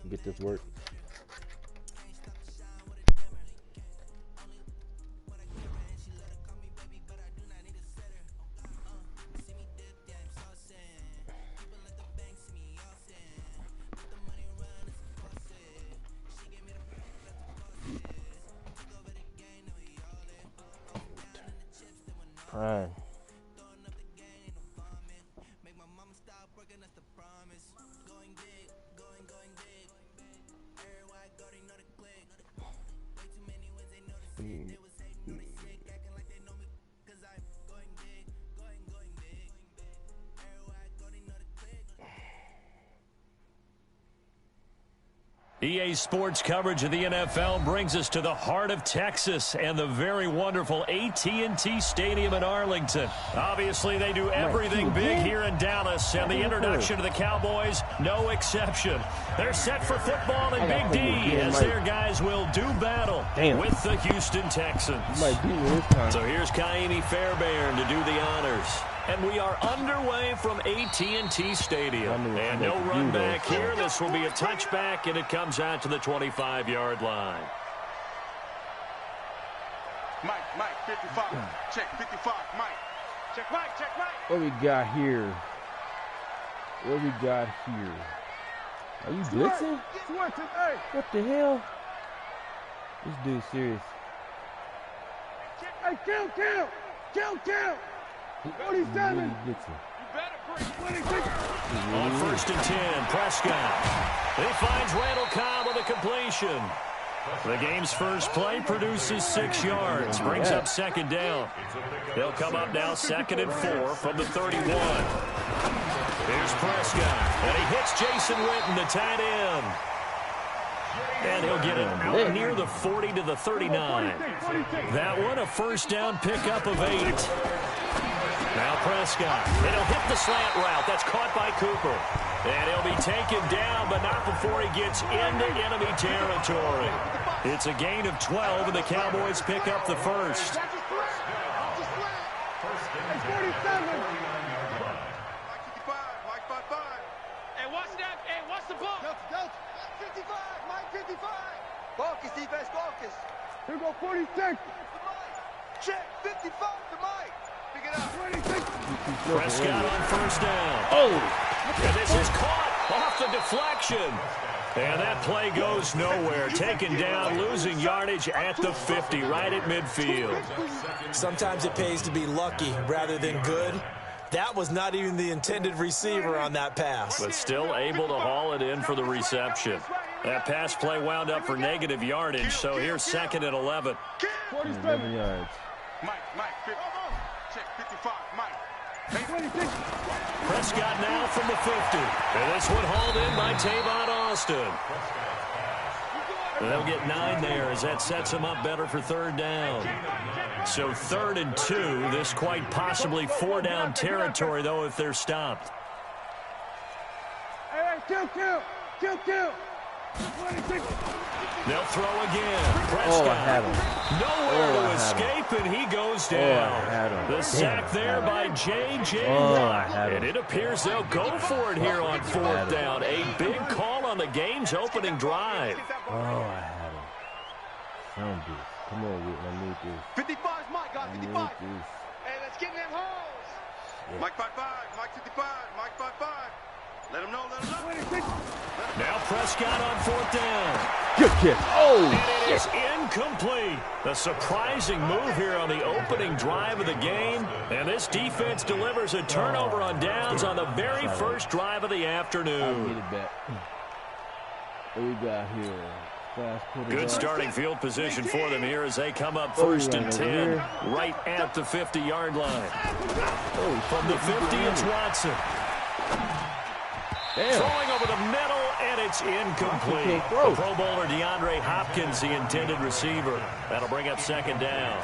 Get this work. Prime. EA Sports coverage of the NFL brings us to the heart of Texas and the very wonderful AT&T Stadium in Arlington. Obviously, they do everything big here in Dallas, and the introduction to the Cowboys, no exception. They're set for football in Big D as their guys will do battle with the Houston Texans. So here's Kaimi Fairbairn to do the honors. And we are underway from AT&T Stadium. And no run back here. This will be a touchback, and it comes out to the 25-yard line. Mike, 55. Check, 55, Mike. Check, Mike. What we got here? Are you blitzing? What the hell? This dude's serious. Hey, count. 47. On 1st and 10, Prescott. He finds Randall Cobb with a completion. The game's first play produces 6 yards, brings up 2nd down. They'll come up now 2nd and 4 from the 31. Here's Prescott, and he hits Jason Witten, the tight end. And he'll get it out near the 40 to the 39. That one, a first down pickup of 8. Now Prescott, and he'll hit the slant route. That's caught by Cooper. And he'll be taken down, but not before he gets into enemy territory. It's a gain of 12, and the Cowboys pick up the first. Hey, what's that? Hey, what's the ball? Mike 55. Marcus, defense, Marcus. Here go 46. Check, 55 to Mike. Prescott on 1st down. And this is caught off the deflection. And that play goes nowhere. Taken down, losing yardage at the 50, right at midfield. Sometimes it pays to be lucky rather than good. That was not even the intended receiver on that pass. But still able to haul it in for the reception. That pass play wound up for negative yardage, so here's 2nd and 11. 11 yards. Mike, 50. Check, 55, Mike. Prescott now from the 50. And this one hauled in by Tavon Austin. And they'll get 9 there as that sets them up better for 3rd down. So 3rd and 2. This quite possibly 4-down territory, though, if they're stopped. Hey, kill. They'll throw again. Prescott. Nowhere to escape, and he goes down. The sack there by J.J. Watt. And it appears they'll go for it here on 4th down. A big call on the game's opening drive. I had him. Sound good. Come on, Whit. I need this. 55's Mike, guys, 55. Hey, let's get in them holes. Yeah. Mike 55, Mike 55, Mike 55. Let him know. Now Prescott on 4th down. Good kick. And it is incomplete. A surprising move here on the opening drive of the game. And this defense delivers a turnover on downs on the very first drive of the afternoon. What we got here? Good starting field position for them here as they come up 1st and 10 right at the 50-yard line. From the 50, it's Watson. Throwing over the middle, and it's incomplete. The Pro Bowler DeAndre Hopkins, the intended receiver. That'll bring up 2nd down.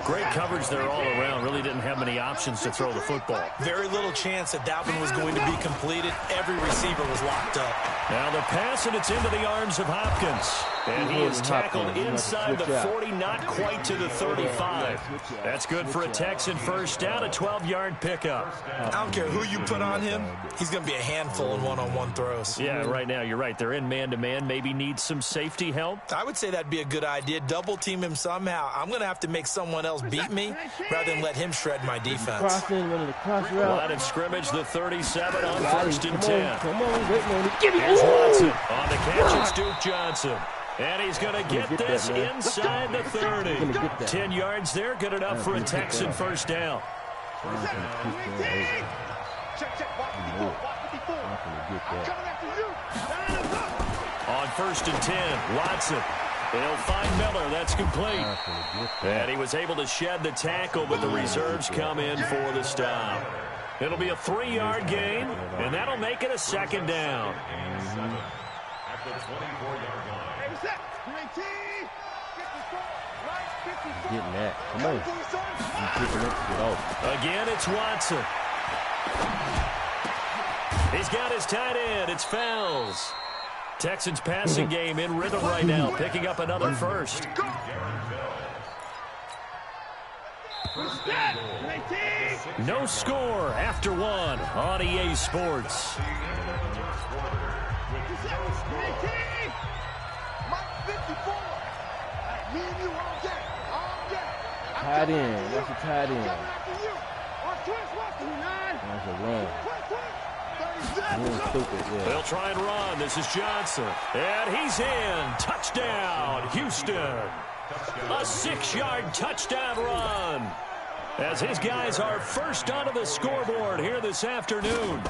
Great coverage there all around. Really didn't have many options to throw the football. Very little chance that one was going to be completed. Every receiver was locked up. Now the pass, and it's into the arms of Hopkins. And he is tackled inside the 40, not quite to the 35. That's good for a Texan first down, a 12-yard pickup. I don't care who you put on him. He's going to be a handful in one-on-one throws. Yeah, right now, you're right. They're in man-to-man. Maybe need some safety help. I would say that'd be a good idea. Double-team him somehow. I'm going to have to make someone else beat me rather than let him shred my defense. Line of scrimmage, the 37 on first and 10. Come on, give me. Here's Watson on the catch. It's Duke Johnson. And he's going to get this inside the 30. 10 yards there, good enough for a Texan first down. On first and 10, Watson. They'll find Miller. That's complete. And he was able to shed the tackle, but the reserves come in for the stop. It'll be a 3-yard gain, and that'll make it a second down. Getting that. Come on. Get off. Again, it's Watson. He's got his tight end. It's Fells. Texans passing game in rhythm right now, picking up another first. No score after one on EA Sports. Tight end. That's a tight end. That's a run. Stupid, yeah. They'll try and run. This is Johnson. And he's in. Touchdown, Houston. A 6-yard touchdown run. As his guys are first onto the scoreboard here this afternoon.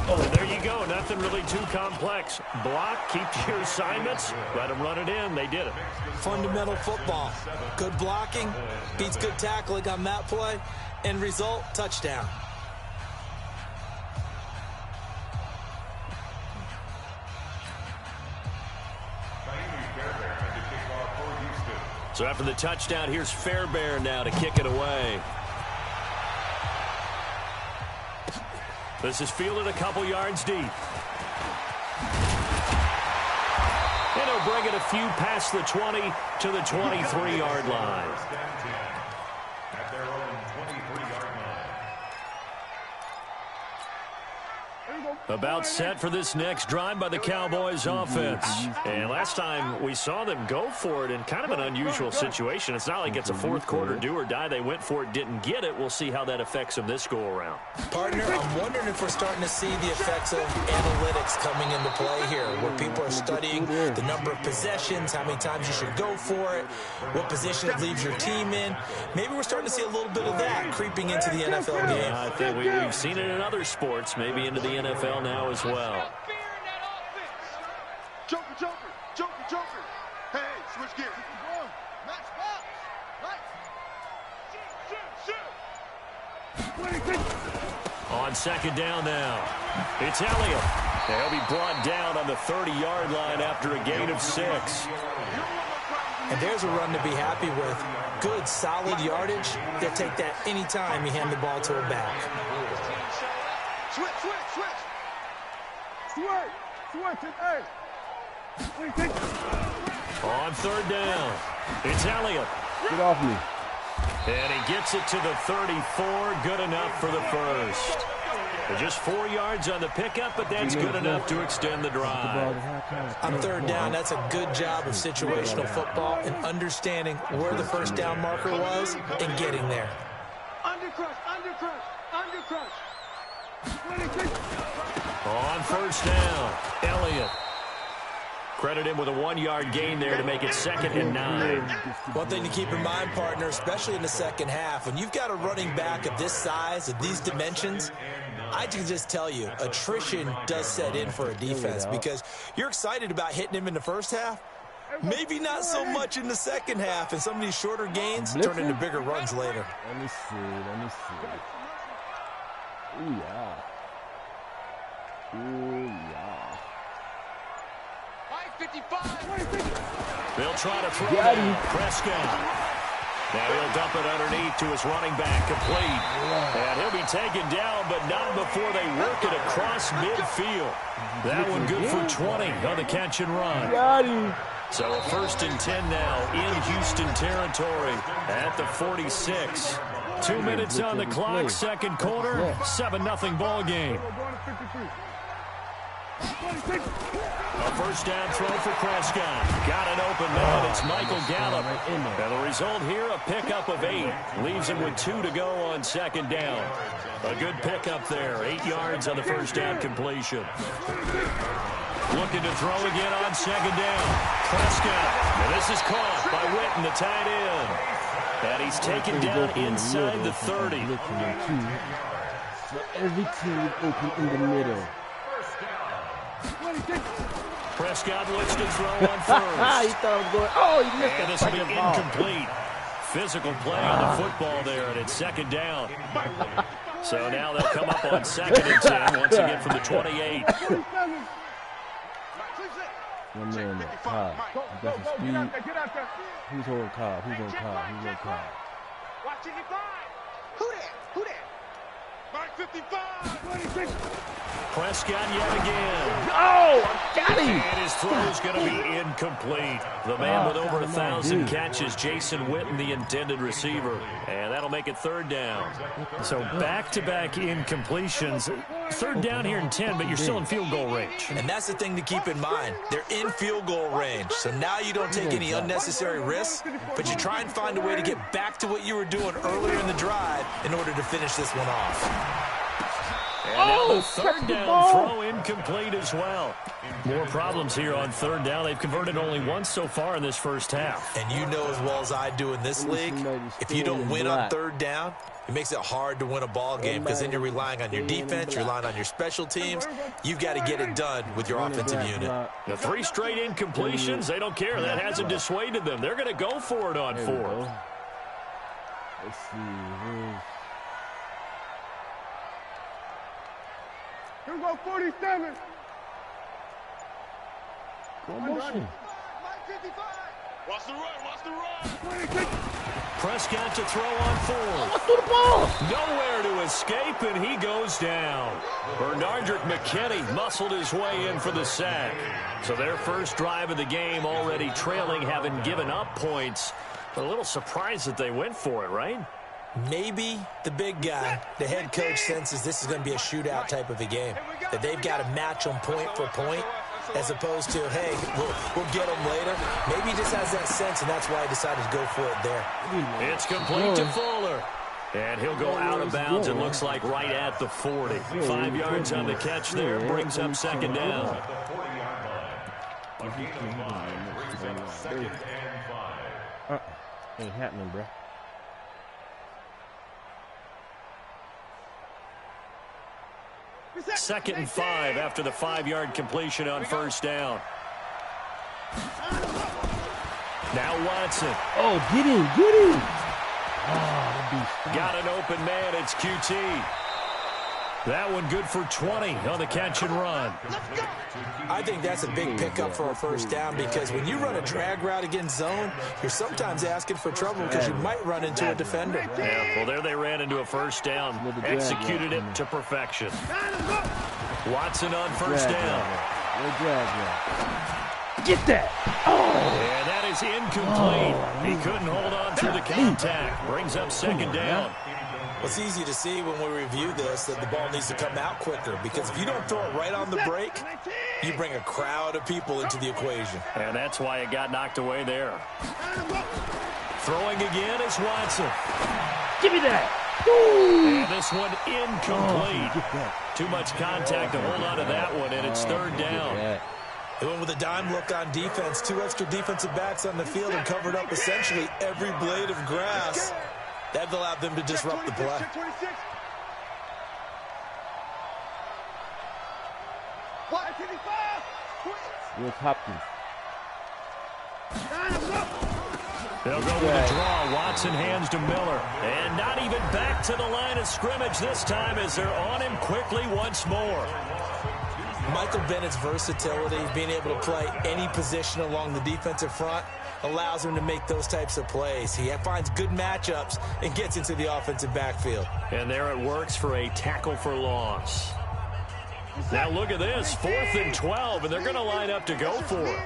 Oh, there you go. Nothing really too complex. Block, keep to your assignments, let them run it in. They did it. Fundamental football. Good blocking beats good tackling on that play. End result, touchdown. So after the touchdown, here's Fairbairn now to kick it away. This is fielded a couple yards deep. And he'll bring it a few past the 20 to the 23-yard line. About set for this next drive by the Cowboys offense. And last time we saw them go for it in kind of an unusual situation. It's not like it's a fourth quarter do or die. They went for it, didn't get it. We'll see how that affects them this go-around. Partner, I'm wondering if we're starting to see the effects of analytics coming into play here, where people are studying the number of possessions, how many times you should go for it, what position it leaves your team in. Maybe we're starting to see a little bit of that creeping into the NFL game. I think we've seen it in other sports, maybe into the NFL now as well. Joker, Joker, Joker, Joker. Hey, switch gears. Match box. On second down now, it's Elliott. He'll be brought down on the 30-yard line after a gain of 6. And there's a run to be happy with. Good, solid yardage. They'll take that anytime you hand the ball to a back. Switch, switch, switch. On third down, it's Elliott. Get off me. And he gets it to the 34. Good enough for the first. Just 4 yards on the pickup, but that's good enough to extend the drive. On third down, that's a good job of situational football and understanding where the first down marker was and getting there. Undercrush, undercrush, undercrush. On first down, Elliott. Credit him with a 1-yard gain there to make it 2nd and 9. One thing to keep in mind, partner, especially in the second half, when you've got a running back of this size, of these dimensions, I can just tell you, attrition does set in for a defense because you're excited about hitting him in the first half. Maybe not so much in the second half, and some of these shorter gains turn into bigger runs later. Let me see. Ooh, yeah. Ooh, yeah. 55. They'll try to throw it. Prescott. Now he'll dump it underneath to his running back, complete. And he'll be taken down, but not before they work it across midfield. That one good for 20 on the catch and run. Got him. So a 1st and 10 now in Houston territory at the 46. 2 minutes on the clock, second quarter, 7-0 ball game. A first down throw for Prescott. Got an open man. It's Michael Gallup. And the result here, a pickup of 8. Leaves him with 2 to go on second down. A good pickup there. 8 yards on the first down completion. Looking to throw again on second down. Prescott. And this is caught by Witten, the tight end. And he's taken down inside the 30. So every team is open in the middle. Prescott looks to throw on first. He thought I was going, oh, he missed it. And this will be incomplete. Physical play on the football there, and it's second down. So now they'll come up on 2nd and 10 once again from the 28. One man there, Cobb. He got some speed. Who's holding Cobb? Who's on Cobb? Who's on Cobb? Watch it, Who that? Who that? Mark 55. 26. Prescott yet again. Oh, got him. And his throw's going to be incomplete. The man with over 1,000 catches, Jason Witten, the intended receiver. And that'll make it 3rd down. So back-to-back incompletions. 3rd down here in 10, but you're still in field goal range. And that's the thing to keep in mind. They're in field goal range. So now you don't take any unnecessary risks, but you try and find a way to get back to what you were doing earlier in the drive in order to finish this one off. And now the 3rd down throw incomplete as well. More problems here on 3rd down. They've converted only once so far in this first half. And you know as well as I do in this league, if you don't win on 3rd down, it makes it hard to win a ball game because then you're relying on your defense, you're relying on your special teams. You've got to get it done with your offensive unit. The 3 straight incompletions, they don't care. That hasn't dissuaded them. They're going to go for it on 4th. Let's see. Here we go, 47. Go motion. Watch the run, watch the run. Prescott to throw on 4th. Through the ball. Nowhere to escape, and he goes down. Bernardrick McKinney muscled his way in for the sack. So their first drive of the game already trailing, having given up points. But a little surprised that they went for it, right? Maybe the big guy, the head coach, senses this is going to be a shootout type of a game, that they've got to match them point for point, as opposed to, hey, we'll get them later. Maybe he just has that sense, and that's why he decided to go for it there. It's complete to Fuller. And he'll go out of bounds, it looks like, right at the 40. 5 yards on the catch there, brings up second down. Ain't happening, bro. Second and 5 after the 5-yard completion on first down. Now Watson. Oh, get him, get him. Got an open man, it's QT. That one good for 20 on the catch and run. I think that's a big pickup for a first down because when you run a drag route against zone, you're sometimes asking for trouble because you might run into a defender. Yeah, well, there they ran into a first down. Executed it to perfection. Watson on first down. Get that. And that is incomplete. He couldn't hold on through the contact. Brings up second down. It's easy to see when we review this that the ball needs to come out quicker because if you don't throw it right on the break, you bring a crowd of people into the equation. And that's why it got knocked away there. Throwing again is Watson. Give me that. And this one incomplete. Too much contact to hold on to that one, and it's third down. They went with a dime look on defense. 2 extra defensive backs on the field and covered up essentially every blade of grass. That allowed them to disrupt the play. Will Hopkins. They'll go with a draw. Watson hands to Miller. And not even back to the line of scrimmage this time as they're on him quickly once more. Michael Bennett's versatility, being able to play any position along the defensive front, allows him to make those types of plays. He finds good matchups and gets into the offensive backfield. And there it works for a tackle for loss. Now look at this, 4th and 12, and they're going to line up to go for it.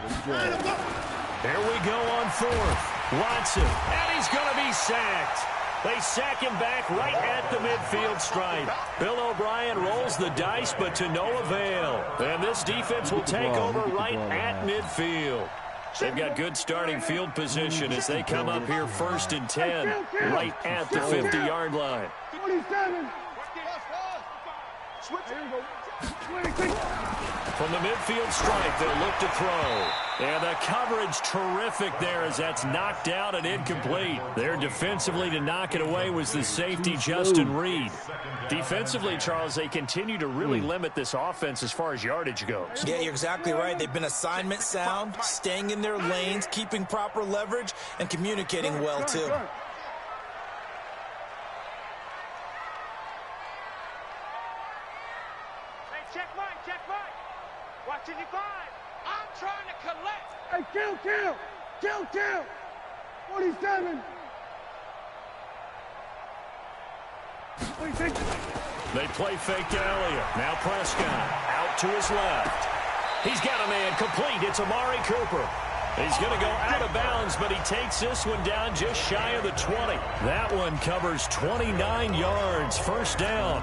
Here we go on fourth. Watson, and he's going to be sacked. They sack him back right at the midfield stripe. Bill O'Brien rolls the dice, but to no avail. And this defense will take over right at midfield. They've got good starting field position as they come up here 1st and 10, right at the 50-yard line. 27. From the midfield stripe, they'll look to throw. And the coverage terrific there as that's knocked out and incomplete. There defensively to knock it away was the safety, Justin Reed. Defensively, Charles, they continue to really limit this offense as far as yardage goes. Yeah, you're exactly right. They've been assignment sound, staying in their lanes, keeping proper leverage, and communicating well, too. Check Mike. Watching you five. I'm trying to collect. Hey, kill. 47. They play fake to Elliott. Now Prescott out to his left. He's got a man complete. It's Amari Cooper. He's going to go out of bounds, but he takes this one down just shy of the 20. That one covers 29 yards. First down.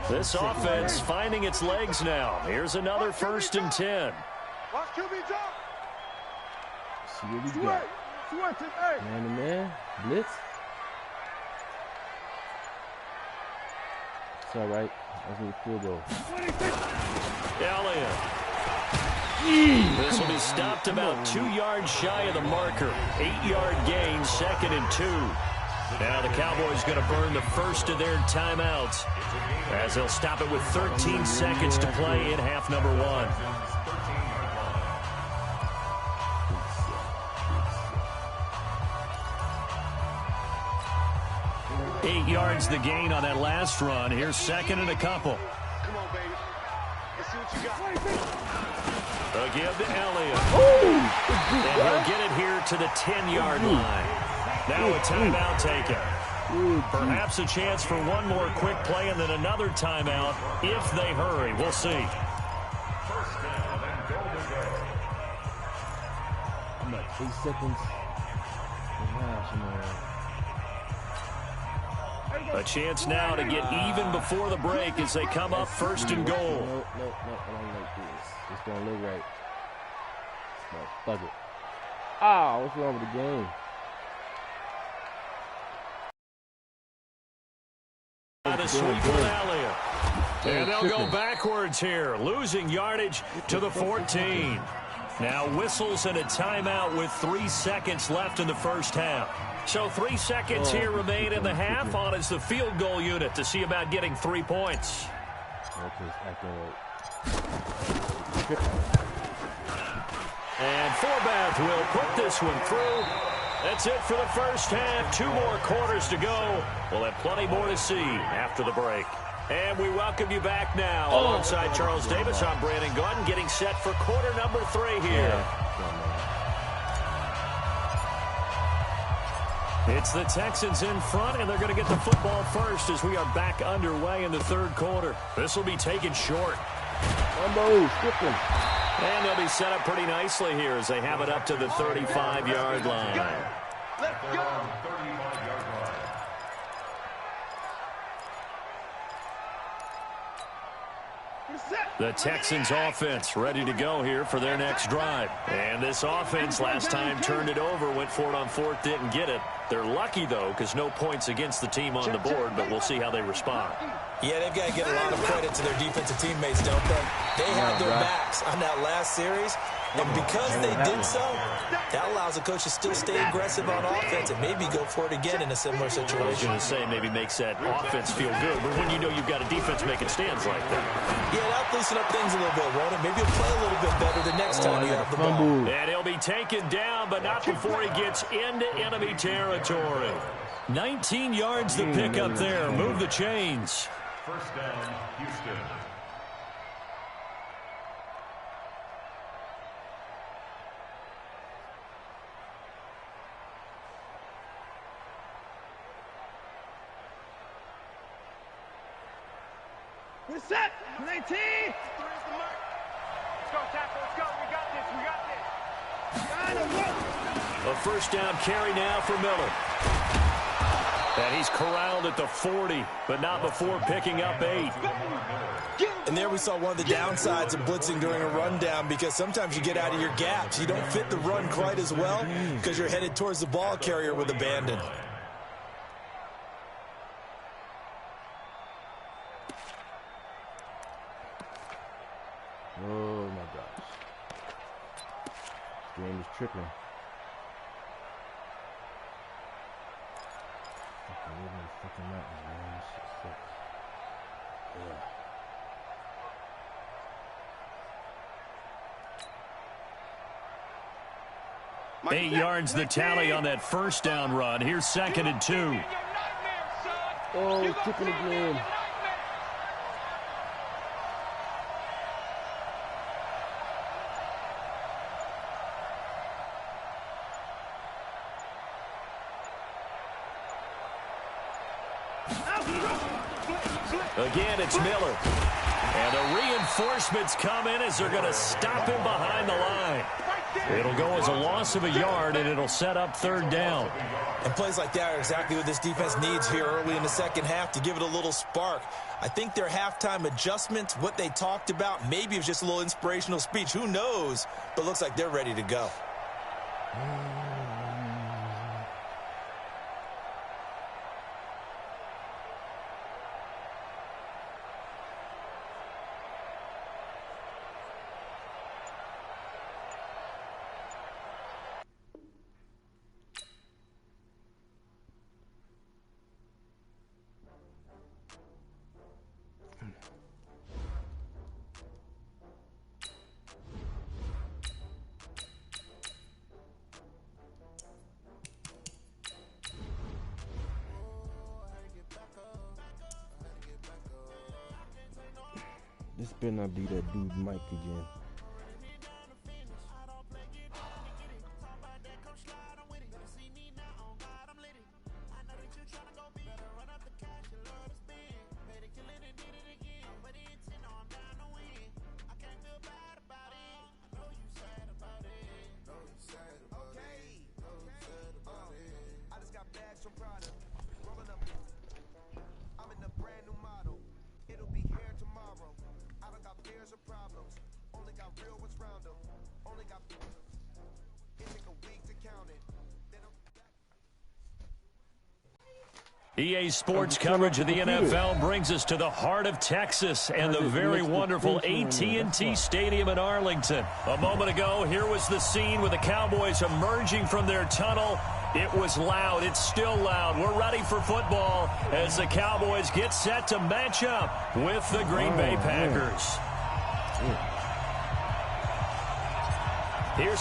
This offense finding its legs now. Here's another 1st and 10. Watch QB jump. See what we got. Man to man. Blitz. It's all right. That's a field goal. Elliott. This will be stopped about 2 yards shy of the marker. 8-yard gain, 2nd and 2. Now the Cowboys going to burn the first of their timeouts as they'll stop it with 13 seconds to play in half number 1. Eight yards the gain on that last run. Here's 2nd and a couple. Come on, baby. Let's see what you got. A give to Elliott. And he'll get it here to the 10-yard line. Now a timeout taken. Perhaps a chance for one more quick play and then another timeout if they hurry. We'll see. I'm like 8 seconds. A chance now to get even before the break as they come up 1st and goal. No, I don't like this. It's going to look right. No, fuck it. What's wrong with the game? The sweep with Elliott. And they'll go backwards here, losing yardage to the 14. Now whistles and a timeout with 3 seconds left in the first half. So 3 seconds here remain in the half. On is the field goal unit to see about getting 3 points. And Forbath will put this one through. That's it for the first half. 2 more quarters to go. We'll have plenty more to see after the break. And we welcome you back now. Alongside Charles Davis, I'm Brandon Gordon, getting set for quarter number 3 here. It's the Texans in front, and they're going to get the football first as we are back underway in the 3rd quarter. This will be taken short. And they'll be set up pretty nicely here as they have it up to the 35-yard line. Let's go. The Texans offense ready to go here for their next drive. And this offense last time turned it over, went for it on 4th, didn't get it. They're lucky, though, because no points against the team on the board, but we'll see how they respond. Yeah, they've got to get a lot of credit to their defensive teammates, don't they? They had their backs on that last series, and because they did so, that allows the coach to still stay aggressive on offense and maybe go for it again in a similar situation. I was going to say maybe makes that offense feel good, but when you know you've got a defense making stands like that. Yeah, that'll loosen up things a little bit, won't it? Maybe he'll play a little bit better the next time you have the ball. And he'll be taken down, but not before he gets into enemy territory. 19 yards to pick up there. Move the chains. First down, Houston. We're set. 19. 3 is the mark. Let's go, tackle. Let's go. We got this. We got this. A first down carry now for Miller. And he's corralled at the 40, but not before picking up 8. And there we saw one of the downsides of blitzing during a rundown, because sometimes you get out of your gaps. You don't fit the run quite as well because you're headed towards the ball carrier with abandon. Oh, my gosh. This game is tripping. Fucking living in the fucking mountains, man. This shit sucks. Yeah. 8 yards the tally on that first down run. Here's 2nd and 2. Oh, tripping again. Again, it's Miller. And the reinforcements come in as they're going to stop him behind the line. It'll go as a loss of a yard, and it'll set up 3rd down. And plays like that are exactly what this defense needs here early in the second half to give it a little spark. I think their halftime adjustments, what they talked about, maybe it was just a little inspirational speech. Who knows? But looks like they're ready to go. This better not be that dude Mike again. EA Sports coverage of the NFL brings us to the heart of Texas and the very wonderful AT&T Stadium in Arlington. A moment ago, here was the scene with the Cowboys emerging from their tunnel. It was loud. It's still loud. We're ready for football as the Cowboys get set to match up with the Green Bay Packers. Here's